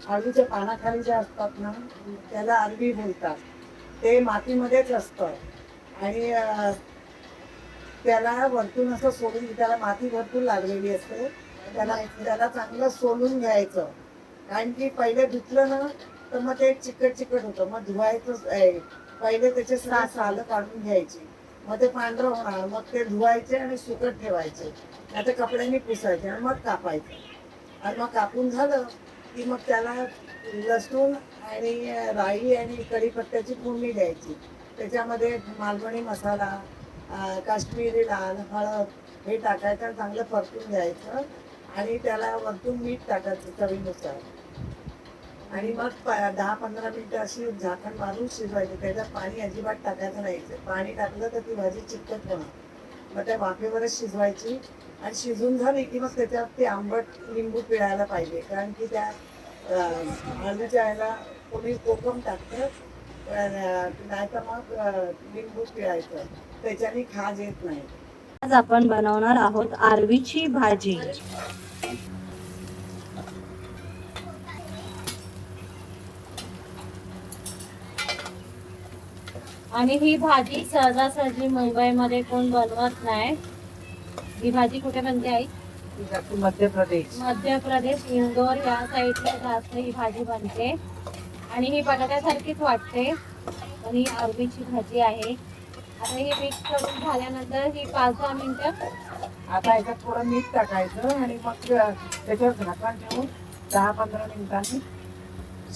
आळूच्या पानाखाली जे असतात ना त्याला अरवी बोलतात. ते मातीमध्येच असतं आणि त्याला वरतून असं सोडून त्याला माती भरपूर लागलेली असते. त्याला त्याला चांगलं सोलून घ्यायचं. कारण की पहिले धुतलं ना तर मग ते चिकट चिकट होतं. मग धुवायचं पहिले त्याचे सालं काढून घ्यायची. मग ते पांढरं होणार. मग ते धुवायचे आणि सुकट ठेवायचे. आता कपड्यांनी पुसायचे आणि मग कापायचं. आणि मग कापून झालं की मग त्याला लसूण आणि राई आणि कढीपत्त्याची फोडणी द्यायची. त्याच्यामध्ये मालवणी मसाला, काश्मीरी लाल, हळद हे टाकायचं, चांगलं परतून घ्यायचं आणि त्याला वरतून मीठ टाकायचं चवीनुसार. आणि मग 10-15 मिनिटं अशी झाकण मारून शिजवायची. त्याच्यात पाणी अजिबात टाकायचं नाही. पाणी टाकलं तर ती भाजी चिकट होणार. मग त्या वाफेवरच शिजवायची आणि शिजून झाली की मग त्याच्यात ते आंबट लिंबू पिळायला पाहिजे. कारण की त्या आलूच्या ह्याला कोणी कोकम टाकतं, नाही तर मग लिंबू पिळायचं. त्याच्याने खाज येत नाही. आज आपण बनवणार आहोत आरवीची भाजी. आणि ही भाजी सहजासहजी मुंबईमध्ये कोण बनवत नाही. ही भाजी कुठे बनते आई? मध्य प्रदेश. मध्य प्रदेश, इंदोर या साईडला जास्त ही भाजी बनते आणि ही बटाट्यासारखीच वाटते. पण ही आरवीची भाजी आहे. आता ही मिक्स करून झाल्यानंतर ही 5-10 मिनिटं आता याच्यात थोडं मीठ टाकायचं आणि मग त्याच्यावर झाकण ठेवून 10-15 मिनिटांनी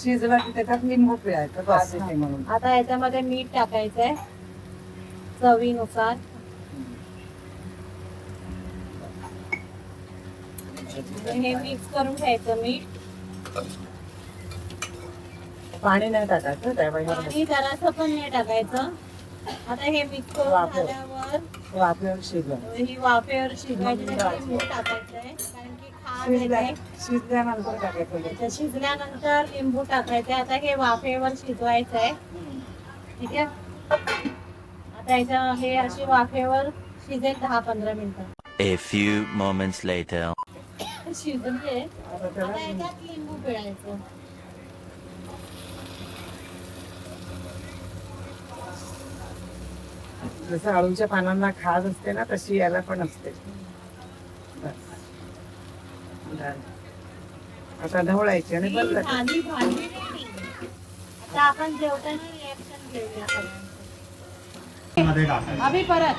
शिजलं की त्याच्यात लिंबू पिळायचं बस म्हणून. आता याच्यामध्ये मीठ टाकायचंय चवीनुसार. हे मिक्स करून घ्यायचं मीठ. पाणी नाही टाकायचं त्यावेळेला. पाणी जरासं पण नाही टाकायचं. आता हे मिक्स करून झाल्यावर वाफेवर शिजलं. ही वाफेवर शिजवायची. लिंबू टाकायचंय कारण की खार येते. शिजल्यानंतर टाकायचं. शिजल्यानंतर लिंबू टाकायचे. आता हे वाफेवर शिजवायचंय. ठीक आहे. आता याच्या हे अशी वाफेवर शिजेल 10-15 मिनिटं. A few moments later. शिजले. आता याच्यात लिंबू पिळायचं. जसं आळूच्या पानांना खाज असते ना तशी याला पण असते. आता ढवळायची आणि बंद. आता आपण जेवताना रिॲक्शन घेऊया. अभि परत